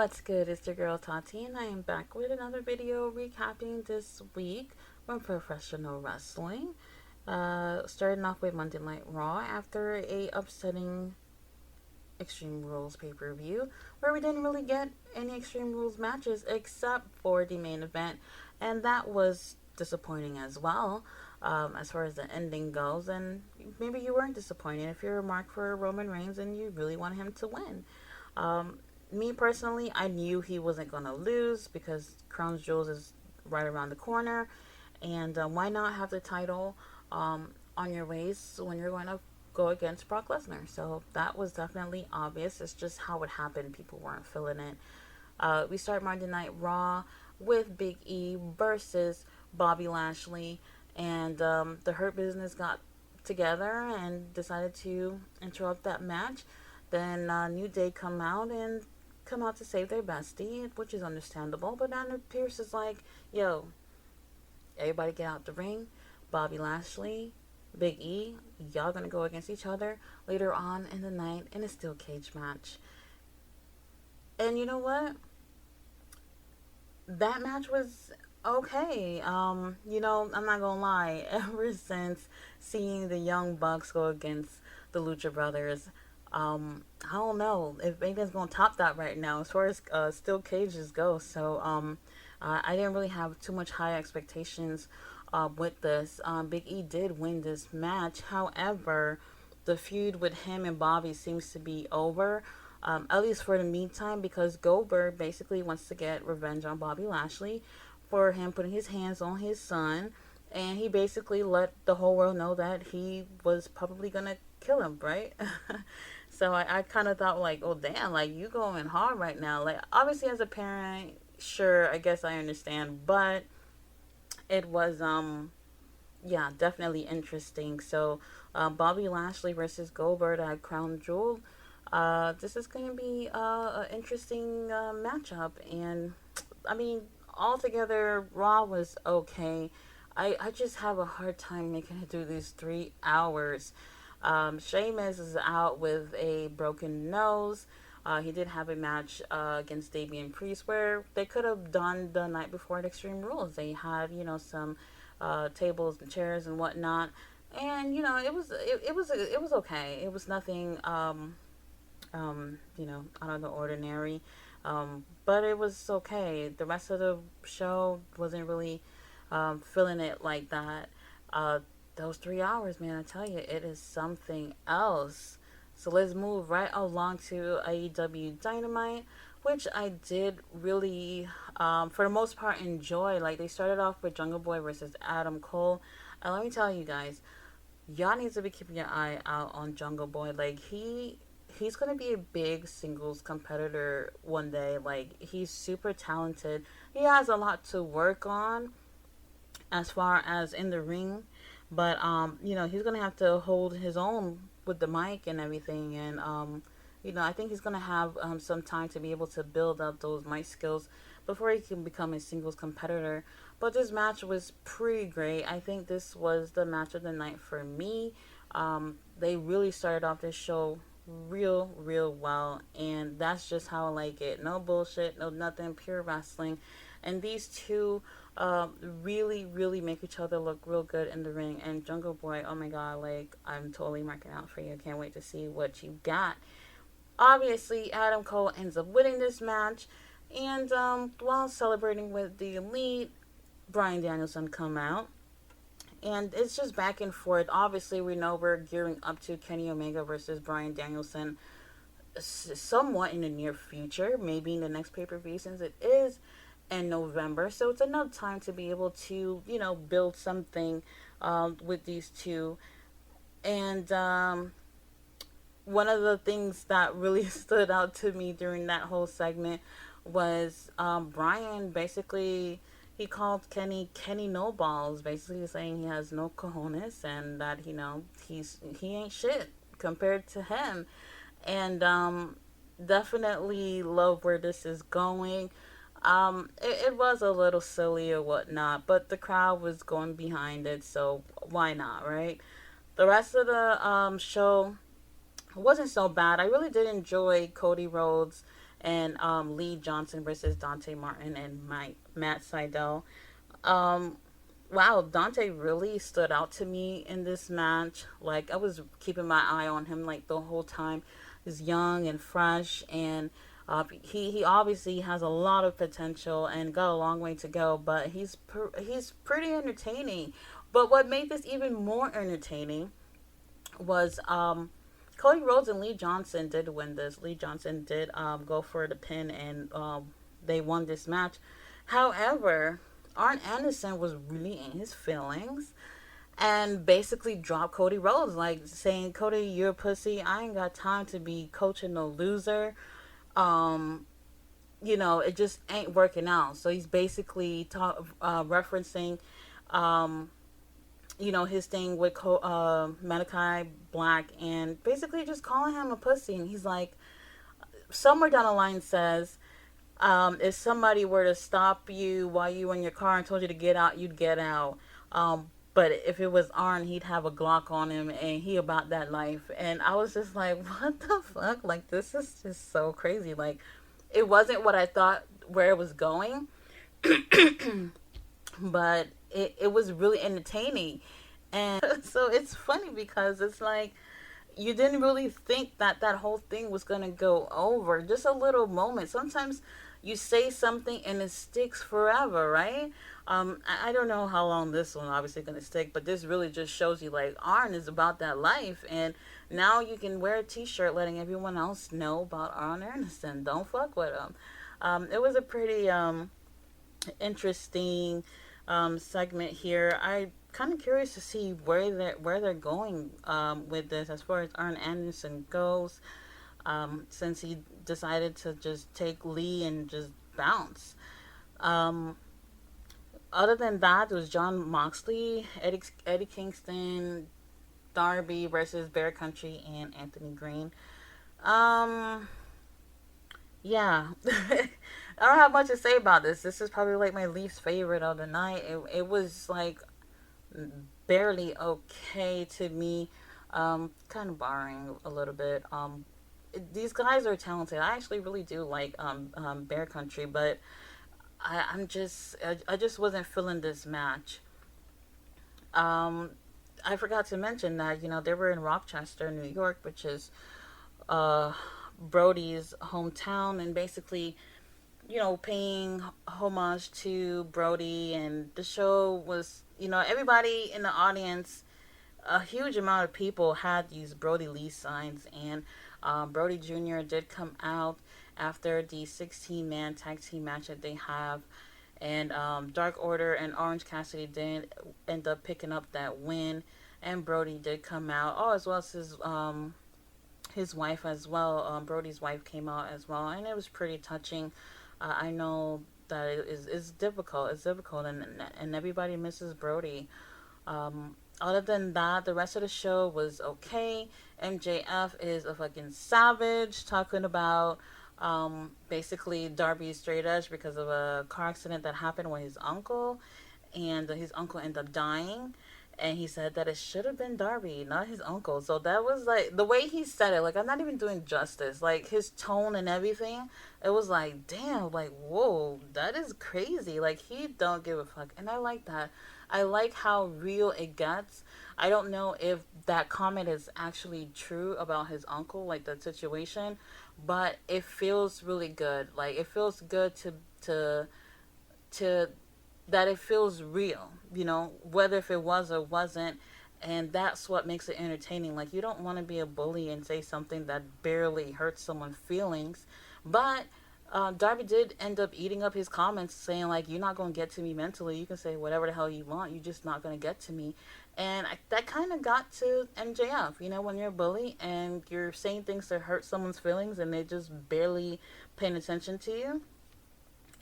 What's good? It's your girl Tati, and I am back with another video recapping this week from professional wrestling. Starting off with Monday Night Raw after a upsetting Extreme Rules pay-per-view, where we didn't really get any Extreme Rules matches except for the main event, and that was disappointing as well. As far as the ending goes, and maybe you weren't disappointed if you're a mark for Roman Reigns and you really want him to win. Um, Me personally, I knew he wasn't going to lose because Crown Jewels is right around the corner. And why not have the title on your waist when you're going to go against Brock Lesnar? So that was definitely obvious. It's just how it happened. People weren't feeling it. We start Monday Night Raw with Big E versus Bobby Lashley. And the Hurt Business got together and decided to interrupt that match. Then New Day come out to save their bestie, which is understandable. But then Pierce is like, "Yo, everybody get out the ring. Bobby Lashley, Big E, y'all gonna go against each other later on in the night in a steel cage match." And you know what? That match was okay. I'm not gonna lie. Ever since seeing the Young Bucks go against the Lucha Brothers, I don't know if anything's gonna top that right now as far as steel cages go. So I didn't really have too much high expectations with this. Big E did win this match. However, the feud with him and Bobby seems to be over. At least for the meantime, because Goldberg basically wants to get revenge on Bobby Lashley for him putting his hands on his son, and he basically let the whole world know that he was probably gonna kill him, right? So I kind of thought like, oh damn, like you going hard right now. Like obviously as a parent, sure, I guess I understand, but it was yeah, definitely interesting. So Bobby Lashley versus Goldberg at Crown Jewel. This is going to be an interesting matchup, and I mean, altogether, Raw was okay. I just have a hard time making it through these 3 hours. Sheamus is out with a broken nose. He did have a match against Damian Priest where they could have done the night before at Extreme Rules. They had, some tables and chairs and whatnot, and it was okay. It was nothing out of the ordinary. But it was okay. The rest of the show wasn't really feeling it like that. Those 3 hours, man, I tell you, it is something else. So let's move right along to AEW Dynamite, which I did really, for the most part, enjoy. Like, they started off with Jungle Boy versus Adam Cole. And let me tell you guys, y'all need to be keeping your eye out on Jungle Boy. Like, he's gonna be a big singles competitor one day. Like, he's super talented. He has a lot to work on as far as in the ring, but he's gonna have to hold his own with the mic and everything. And I think he's gonna have some time to be able to build up those mic skills before he can become a singles competitor. But this match was pretty great. I think this was the match of the night for me. They really started off this show real well, and that's just how I like it. No bullshit, no nothing, pure wrestling. And these two really make each other look real good in the ring. And Jungle Boy, oh my god, like, I'm totally marking out for you. I can't wait to see what you got. Obviously, Adam Cole ends up winning this match, and while celebrating with the Elite, Bryan Danielson come out. And it's just back and forth. Obviously, we know we're gearing up to Kenny Omega versus Bryan Danielson somewhat in the near future, maybe in the next pay-per-view, since it is in November. So it's enough time to be able to, build something with these two. And one of the things that really stood out to me during that whole segment was Bryan basically, he called Kenny no balls, basically saying he has no cojones and that he ain't shit compared to him. And definitely love where this is going. It was a little silly or whatnot, but the crowd was going behind it, so why not, right? The rest of the show wasn't so bad. I really did enjoy Cody Rhodes and Lee Johnson versus Dante Martin and Matt Sydal. Um, wow, Dante really stood out to me in this match. Like I was keeping my eye on him like the whole time. He's young and fresh, and he obviously has a lot of potential and got a long way to go. But he's pretty entertaining. But what made this even more entertaining was Cody Rhodes and Lee Johnson did win this. Lee Johnson did go for the pin, and they won this match. However, Arn Anderson was really in his feelings and basically dropped Cody Rhodes, like saying, "Cody, you're a pussy. I ain't got time to be coaching no loser. Um, it just ain't working out." So he's basically referencing, um, his thing with Malachi Black, and basically just calling him a pussy. And he's like, somewhere down the line says, if somebody were to stop you while you were in your car and told you to get out, you'd get out. But if it was Arn, he'd have a Glock on him, and he about that life. And I was just like, what the fuck? Like, this is just so crazy. Like, it wasn't what I thought where it was going, but it was really entertaining. And so it's funny because it's like, you didn't really think that that whole thing was going to go over. Just a little moment. Sometimes you say something and it sticks forever, right? I don't know how long this one obviously going to stick, but this really just shows you like Arn is about that life, and now you can wear a T-shirt letting everyone else know about Arn Anderson. Don't fuck with him. It was a pretty interesting segment here. I kind of curious to see where they're going with this as far as Arn Anderson goes, since he decided to just take Lee and just bounce. Um, Other than that, it was John Moxley, Eddie Kingston, Darby versus Bear Country, and Anthony Green. Um, yeah. I don't have much to say about this. This is probably like my least favorite of the night. It was like barely okay to me. Kind of boring a little bit. These guys are talented. I actually really do like Bear Country, but I just wasn't feeling this match. Um, I forgot to mention that they were in Rochester, New York, which is uh, Brody's hometown, and basically paying homage to Brody. And the show was, everybody in the audience, a huge amount of people had these Brody Lee signs, and Brody Jr. did come out after the 16-man tag team match that they have, and Dark Order and Orange Cassidy did end up picking up that win, and Brody did come out, as well as his wife as well. Brody's wife came out as well, and it was pretty touching. I know that it's difficult. It's difficult, and everybody misses Brody. Other than that, the rest of the show was okay. MJF is a fucking savage, talking about basically Darby's straight edge because of a car accident that happened with his uncle, and his uncle ended up dying. And he said that it should have been Darby, not his uncle. So that was like the way he said it. Like, I'm not even doing justice. Like, his tone and everything, it was like, damn, like, whoa, that is crazy. Like, he don't give a fuck, and I like that. I like how real it gets. I don't know if that comment is actually true about his uncle, like the situation, but it feels really good. Like, it feels good to that it feels real, whether if it was or wasn't. And that's what makes it entertaining. Like, you don't want to be a bully and say something that barely hurts someone's feelings. But Darby did end up eating up his comments, saying, like, you're not going to get to me mentally. You can say whatever the hell you want. You're just not going to get to me. And that kind of got to MJF. When you're a bully and you're saying things that hurt someone's feelings and they just barely paying attention to you,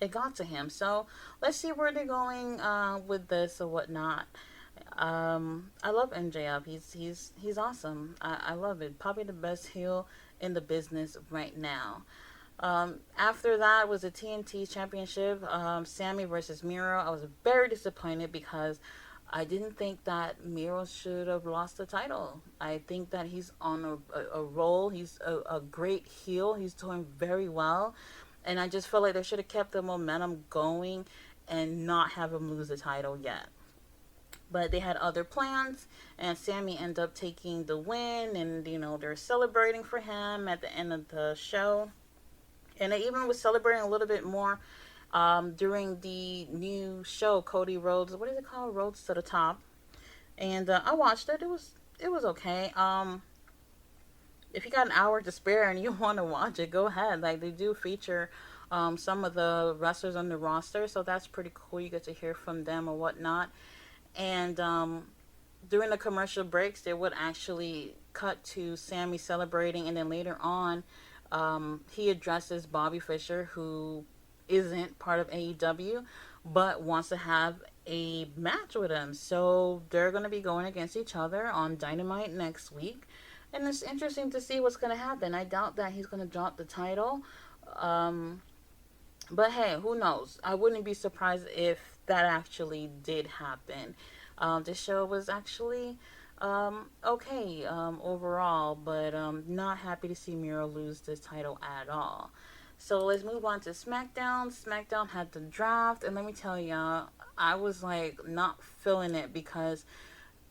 it got to him. So let's see where they're going with this or whatnot. I love MJF. He's awesome. I love it. Probably the best heel in the business right now. After that was the TNT Championship. Sammy versus Miro. I was very disappointed because I didn't think that Miro should have lost the title. I think that he's on a roll. He's a great heel. He's doing very well. And I just feel like they should have kept the momentum going and not have him lose the title yet. But they had other plans, and Sammy ended up taking the win, and they're celebrating for him at the end of the show. And they even was celebrating a little bit more during the new show, Cody Rhodes. What is it called? Rhodes to the Top. And I watched it. It was okay. If you got an hour to spare and you want to watch it, go ahead. Like, they do feature some of the wrestlers on the roster, so that's pretty cool. You get to hear from them or whatnot. And during the commercial breaks, they would actually cut to Sammy celebrating, and then later on, he addresses Bobby Fischer, who isn't part of AEW, but wants to have a match with him. So they're going to be going against each other on Dynamite next week. And it's interesting to see what's going to happen. I doubt that he's going to drop the title. But hey, who knows? I wouldn't be surprised if that actually did happen. This show was actually okay overall, but not happy to see Miro lose this title at all. So let's move on to SmackDown. SmackDown had the draft, and let me tell y'all, I was like not feeling it, because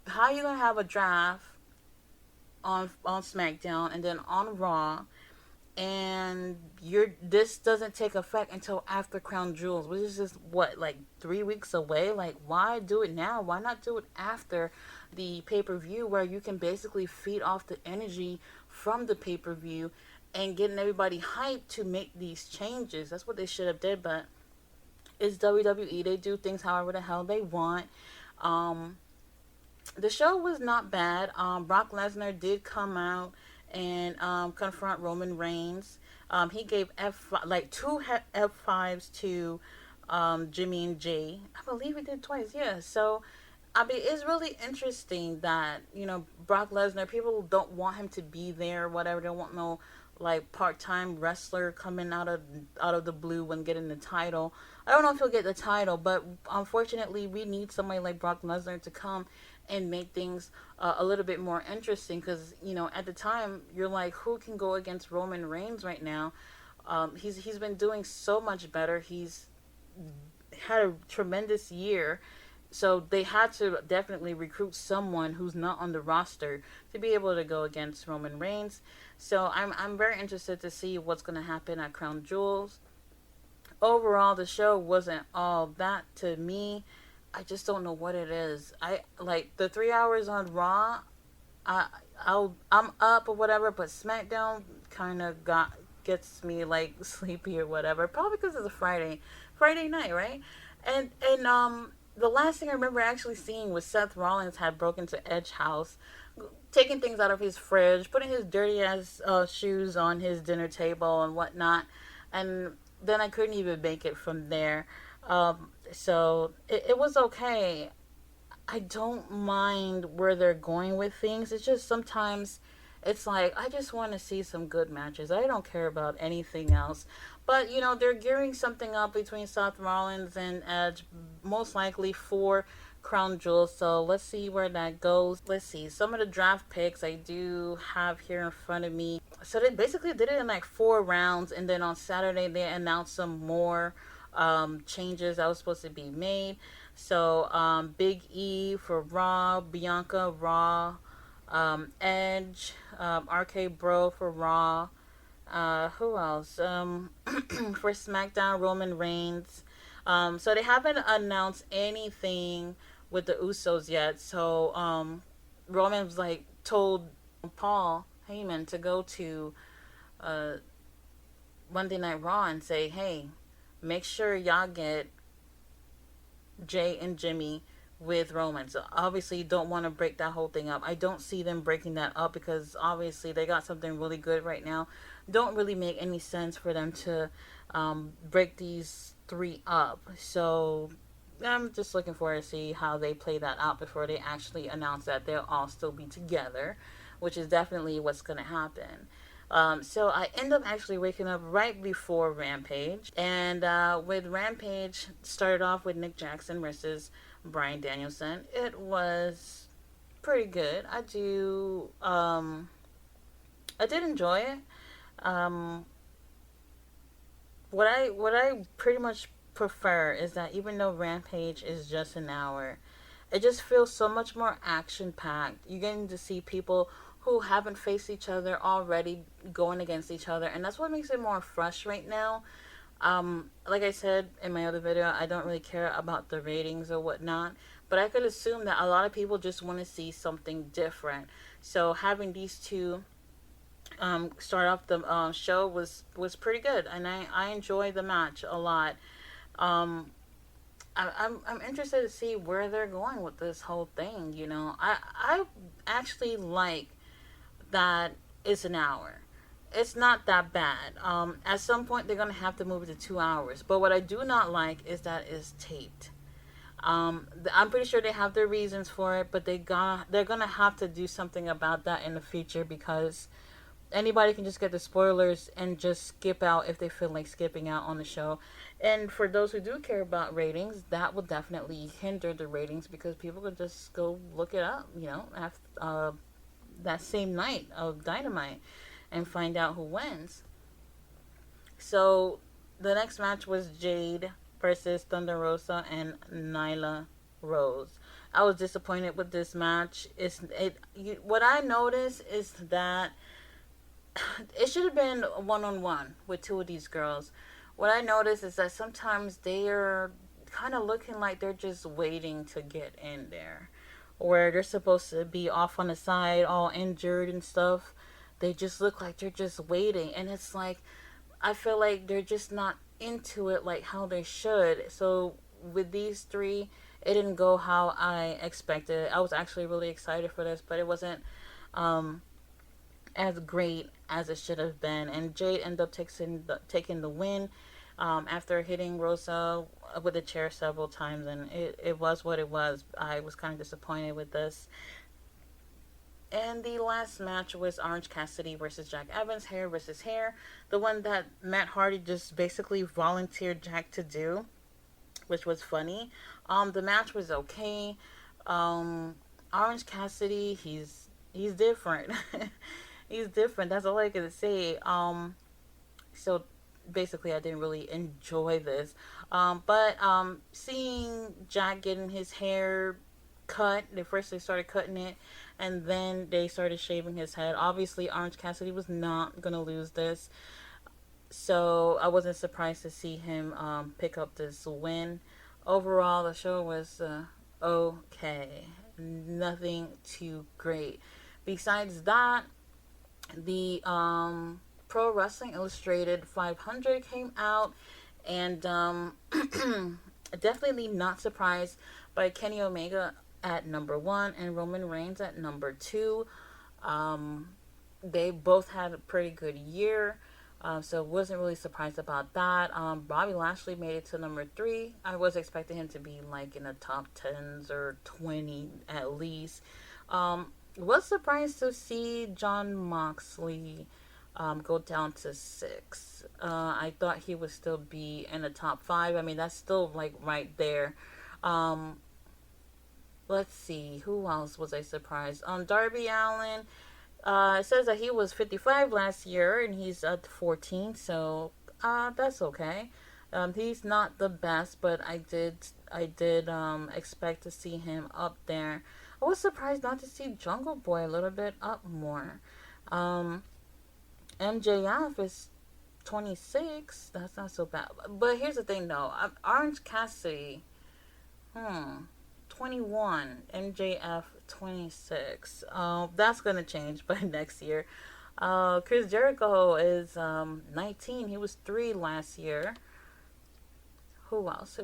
how you gonna have a draft on SmackDown and then on Raw, and this doesn't take effect until after Crown Jewels, which is just what, like 3 weeks away? Like, why do it now? Why not do it after the pay-per-view, where you can basically feed off the energy from the pay-per-view and getting everybody hyped to make these changes? That's what they should have did, but it's WWE. They do things however the hell they want. The show was not bad. Brock Lesnar did come out and confront Roman Reigns. He gave two F5s to Jimmy and Jay. I believe he did twice. Yeah. So I mean, it's really interesting that Brock Lesnar, people don't want him to be there, whatever. They don't want no like part-time wrestler coming out of the blue and getting the title. I don't know if he'll get the title, but unfortunately, we need somebody like Brock Lesnar to come and make things a little bit more interesting. Because at the time, you're like, who can go against Roman Reigns right now? He's been doing so much better. He's had a tremendous year. So they had to definitely recruit someone who's not on the roster to be able to go against Roman Reigns. So I'm very interested to see what's going to happen at Crown Jewels. Overall, the show wasn't all that to me. I just don't know what it is. I like the 3 hours on Raw. I'm up or whatever, but SmackDown kind of gets me like sleepy or whatever. Probably because it's a Friday night, right? And the last thing I remember actually seeing was Seth Rollins had broken into Edge house, taking things out of his fridge, putting his dirty ass shoes on his dinner table and whatnot, and then I couldn't even make it from there. So it was okay. I don't mind where they're going with things. It's just sometimes it's like, I just want to see some good matches. I don't care about anything else. But, they're gearing something up between Seth Rollins and Edge, most likely for Crown Jewel. So let's see where that goes. Let's see. Some of the draft picks I do have here in front of me. So they basically did it in like 4 rounds. And then on Saturday, they announced some more changes that was supposed to be made. So Big E for Raw, Bianca Raw, Edge, RK Bro for Raw. Who else? For SmackDown, Roman Reigns. So they haven't announced anything with the Usos yet. So Roman was like told Paul Heyman to go to Monday Night Raw and say, hey, make sure y'all get Jay and Jimmy with Roman. So obviously you don't want to break that whole thing up. I don't see them breaking that up, because obviously they got something really good right now. Don't really make any sense for them to break these 3 up. So I'm just looking forward to see how they play that out before they actually announce that they'll all still be together, which is definitely what's going to happen. So I end up actually waking up right before Rampage. And with Rampage, started off with Nick Jackson versus Bryan Danielson. It was pretty good. I did enjoy it. Um, what I pretty much prefer is that even though Rampage is just an hour, it just feels so much more action packed. You're getting to see people who haven't faced each other already going against each other, and that's what makes it more fresh right now. Like I said in my other video, I don't really care about the ratings or whatnot, but I could assume that a lot of people just want to see something different. So having these two start off the show was pretty good, and I enjoyed the match a lot. Um, I'm interested to see where they're going with this whole thing. I actually like that it's an hour. It's not that bad. At some point they're gonna have to move it to 2 hours. But what I do not like is that it's taped. I'm pretty sure they have their reasons for it, but they're gonna have to do something about that in the future, because anybody can just get the spoilers and just skip out if they feel like skipping out on the show. And for those who do care about ratings, that will definitely hinder the ratings, because people could just go look it up, after that same night of Dynamite, and find out who wins. So the next match was Jade versus Thunder Rosa and Nyla Rose. I was disappointed with this match. What I noticed is that it should have been one on one with two of these girls. What I noticed is that sometimes they are kind of looking like they're just waiting to get in there, where they're supposed to be off on the side, all injured and stuff. They just look like they're just waiting, and it's like I feel like they're just not into it like how they should. So with these three, it didn't go how I expected. I was actually really excited for this, but it wasn't um, as great as it should have been. And Jade ended up taking the win after hitting Rosa with a chair several times, and it was what it was. I was kind of disappointed with this. And the last match was Orange Cassidy versus Jack Evans, hair versus hair. The one that Matt Hardy just basically volunteered Jack to do, which was funny. The match was okay. Orange Cassidy, he's different. He's different. That's all I can say. So basically, I didn't really enjoy this. But seeing Jack getting his hair cut, they started cutting it, and then they started shaving his head. Obviously, Orange Cassidy was not gonna lose this, so I wasn't surprised to see him pick up this win. Overall, the show was okay, nothing too great. Besides that, the Pro Wrestling Illustrated 500 came out, and definitely not surprised by Kenny Omega at number 1 and Roman Reigns at number 2. They both had a pretty good year, so wasn't really surprised about that. Bobby Lashley made it to number 3. I was expecting him to be like in the top 10s or 20 at least. Was surprised to see Jon Moxley go down to 6. I thought he would still be in the top 5. I mean, that's still like right there. Let's see, who else was I surprised? Darby Allen. It says that he was 55 last year and he's at 14, so that's okay. He's not the best, but I did expect to see him up there. I was surprised not to see Jungle Boy a little bit up more. MJF is 26. That's not so bad. But here's the thing, though. Orange Cassidy, 21. MJF, 26. That's going to change by next year. Chris Jericho is 19. He was 3 last year. Who else?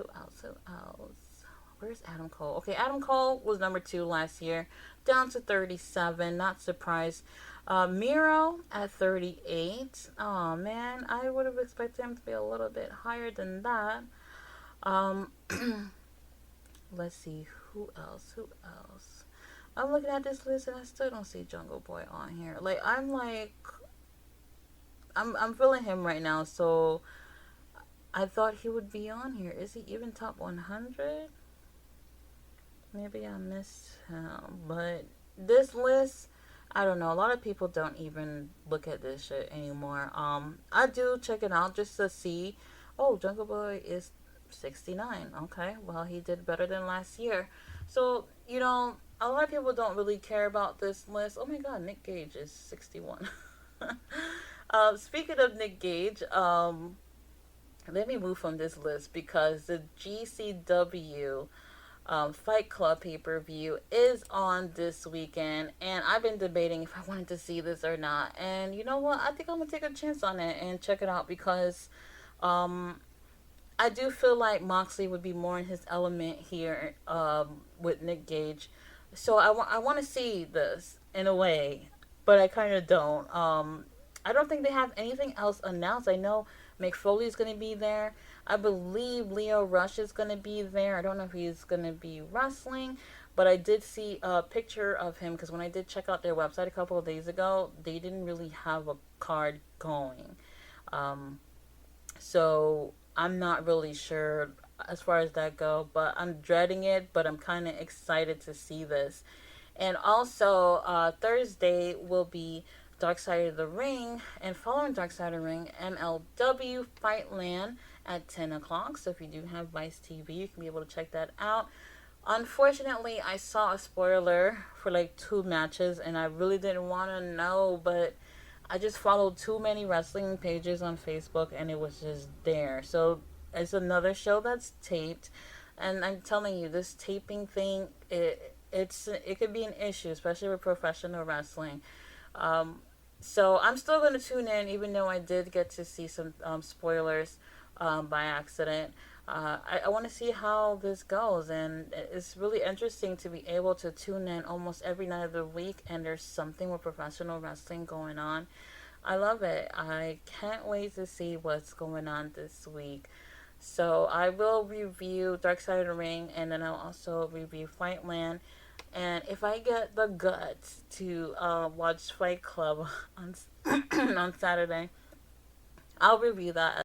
Where's Adam Cole? Okay, Adam Cole was number 2 last year, down to 37. Not surprised. Miro at 38. Oh man, I would have expected him to be a little bit higher than that. Let's see, who else? I'm looking at this list and I still don't see Jungle Boy on here. I'm like, I'm feeling him right now. So I thought he would be on here. Is he even top 100? Maybe I missed him. But this list, I don't know. A lot of people don't even look at this shit anymore. I do check it out just to see. Oh, Jungle Boy is 69. Okay, well, he did better than last year. So, a lot of people don't really care about this list. Oh my god, Nick Gage is 61. Speaking of Nick Gage, let me move from this list because the GCW Fight Club pay per view is on this weekend, and I've been debating if I wanted to see this or not. And you know what? I think I'm gonna take a chance on it and check it out because um, I do feel like Moxley would be more in his element here with Nick Gage. So I want to see this in a way, but I kind of don't. I don't think they have anything else announced. I know Mick Foley's going to be there. I believe Leo Rush is going to be there. I don't know if he's going to be wrestling, but I did see a picture of him because when I did check out their website a couple of days ago, they didn't really have a card going. Um, so I'm not really sure as far as that go, but I'm dreading it, but I'm kind of excited to see this. And also, Thursday will be Dark Side of the Ring, and following Dark Side of the Ring, MLW Fightland at 10 o'clock. So if you do have Vice TV, you can be able to check that out. Unfortunately, I saw a spoiler for like 2 matches, and I really didn't want to know, but I just followed too many wrestling pages on Facebook, and it was just there. So it's another show that's taped, and I'm telling you, this taping thing, it could be an issue, especially with professional wrestling. Um, so I'm still going to tune in, even though I did get to see some spoilers by accident. I want to see how this goes, and it's really interesting to be able to tune in almost every night of the week, and there's something with professional wrestling going on. I love it. I can't wait to see what's going on this week. So I will review Dark Side of the Ring, and then I'll also review Fightland. And if I get the guts to watch Fight Club on on Saturday, I'll review that